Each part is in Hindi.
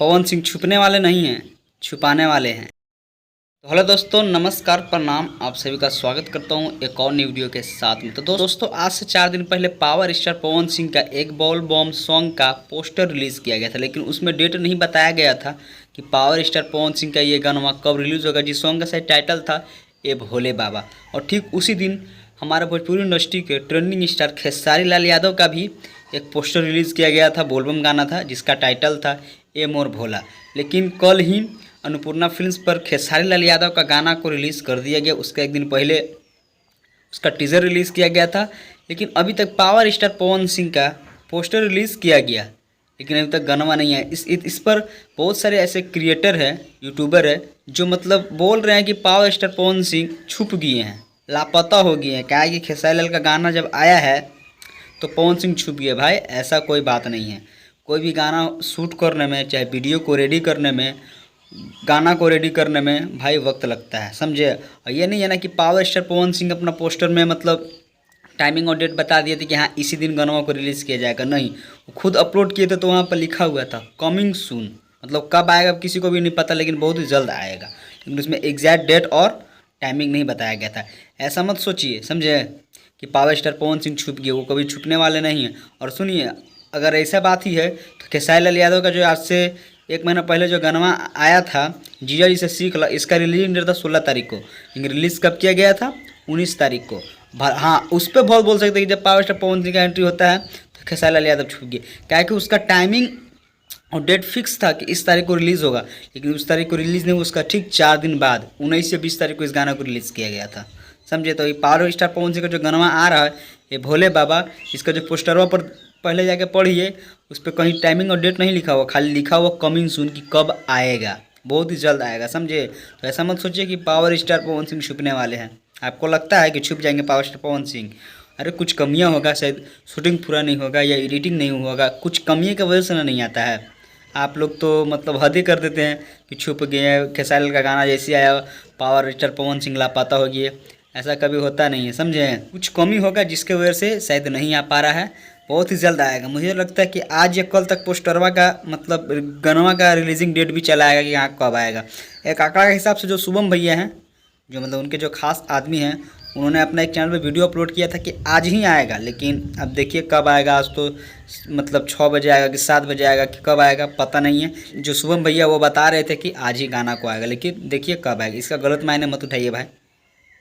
पवन सिंह छुपने वाले नहीं हैं, छुपाने वाले हैं। तो हेलो दोस्तों, नमस्कार, प्रणाम। आप सभी का स्वागत करता हूं एक और नई वीडियो के साथ में। तो दोस्तों, आज से 4 दिन पहले पावर स्टार पवन सिंह का एक बॉल बम सॉन्ग का पोस्टर रिलीज़ किया गया था, लेकिन उसमें डेट नहीं बताया गया था कि पावर स्टार पवन सिंह का ये गाना कब रिलीज़ होगा। जिस सॉन्ग का शायद टाइटल था ए भोले बाबा। और ठीक उसी दिन हमारे भोजपुरी इंडस्ट्री के ट्रेंडिंग स्टार खेसारी लाल यादव का भी एक पोस्टर रिलीज़ किया गया था, बोलबम गाना था जिसका टाइटल था ए मोर भोला। लेकिन कल ही अन्नपूर्णा फिल्म्स पर खेसारी लाल यादव का गाना को रिलीज़ कर दिया गया। उसका एक दिन पहले उसका टीज़र रिलीज़ किया गया था, लेकिन अभी तक पावर स्टार पवन सिंह का पोस्टर रिलीज़ किया गया, लेकिन अभी तक गाना नहीं है। इस पर बहुत सारे ऐसे क्रिएटर हैं, यूट्यूबर है, जो मतलब बोल रहे हैं कि पावर स्टार पवन सिंह छुप गए हैं, लापता हो गए हैं। क्या है कि खेसारी लाल का गाना जब आया है तो पवन सिंह छुप गए। भाई ऐसा कोई बात नहीं है। कोई भी गाना शूट करने में, चाहे वीडियो को रेडी करने में, गाना को रेडी करने में भाई वक्त लगता है, समझे। और ये नहीं है ना कि पावर स्टार पवन सिंह अपना पोस्टर में मतलब टाइमिंग और डेट बता दिए थे कि हाँ इसी दिन गाना को रिलीज़ किया जाएगा। नहीं, वो खुद अपलोड किए थे तो वहाँ पर लिखा हुआ था कमिंग सून। मतलब कब आएगा किसी को भी नहीं पता, लेकिन बहुत ही जल्द आएगा। लेकिन उसमें एग्जैक्ट डेट और टाइमिंग नहीं बताया गया था। ऐसा मत सोचिए, समझे, कि पावर स्टार पवन सिंह छुप गए। वो कभी छुपने वाले नहीं हैं। और सुनिए, अगर ऐसा बात ही है तो खेसारी लाल यादव का जो आज से 1 महीना पहले जो गाना आया था जीजा जी से सीख ला, इसका रिलीज डेट था 16 तारीख को, लेकिन रिलीज़ कब किया गया था? 19 तारीख को। हाँ, उस पर बहुत बोल सकते हैं कि जब पावर स्टार पवन सिंह का एंट्री होता है तो खेसारी लाल यादव छुप गए। क्या है कि उसका टाइमिंग और डेट फिक्स था कि इस तारीख को रिलीज़ होगा, लेकिन उस तारीख को रिलीज़ नहीं, उसका ठीक 4 दिन बाद 19 या 20 तारीख को इस गाना को रिलीज़ किया गया था, समझे। तो ये पावर स्टार पवन सिंह का जो गाना आ रहा है ये भोले बाबा, इसका जो पोस्टरों पर पहले जाके पढ़िए, उस पर कहीं टाइमिंग और डेट नहीं लिखा हुआ, खाली लिखा हुआ कमिंग सून कि कब आएगा, बहुत ही जल्द आएगा, समझे। तो ऐसा मत सोचिए कि पावर स्टार पवन सिंह छुपने वाले हैं। आपको लगता है कि छुप जाएंगे पावर स्टार पवन सिंह? अरे कुछ कमियां होगा, शायद शूटिंग पूरा नहीं होगा या एडिटिंग नहीं होगा, कुछ कमियों की वजह से ना नहीं आता है। आप लोग तो मतलब हद ही कर देते हैं कि छुप गए हैं। खेसारी लाल का गाना जैसे आया पावर स्टार पवन सिंह लापता हो गए, ऐसा कभी होता नहीं है, समझे। कुछ कमी होगा जिसके वजह से शायद नहीं आ पा रहा है, बहुत ही जल्द आएगा। मुझे लगता है कि आज या कल तक पोस्टरवा का मतलब गनवा का रिलीजिंग डेट भी चला आएगा कि यहाँ कब आएगा। एक आंकड़ा के हिसाब से जो शुभम भैया हैं, जो मतलब उनके जो खास आदमी हैं, उन्होंने अपना एक चैनल पे वीडियो अपलोड किया था कि आज ही आएगा, लेकिन अब देखिए कब आएगा। आज तो मतलब 6 बजे आएगा कि 7 बजे आएगा कि कब आएगा पता नहीं है। जो शुभम भैया वो बता रहे थे कि आज ही गाना को आएगा, लेकिन देखिए कब आएगा। इसका गलत मायने मत उठाइए भाई,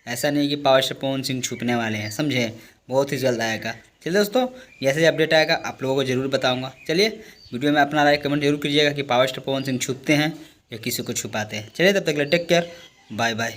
ऐसा नहीं कि पावर स्टार पवन सिंह छुपने वाले हैं, समझे। बहुत ही जल्द आएगा। चलिए दोस्तों, जैसे ही अपडेट आएगा आप लोगों को ज़रूर बताऊंगा। चलिए, वीडियो में अपना राय कमेंट जरूर कीजिएगा कि पावर स्टार पवन सिंह छुपते हैं या किसी को छुपाते हैं। चलिए, तब तक के लिए टेक केयर, बाय बाय।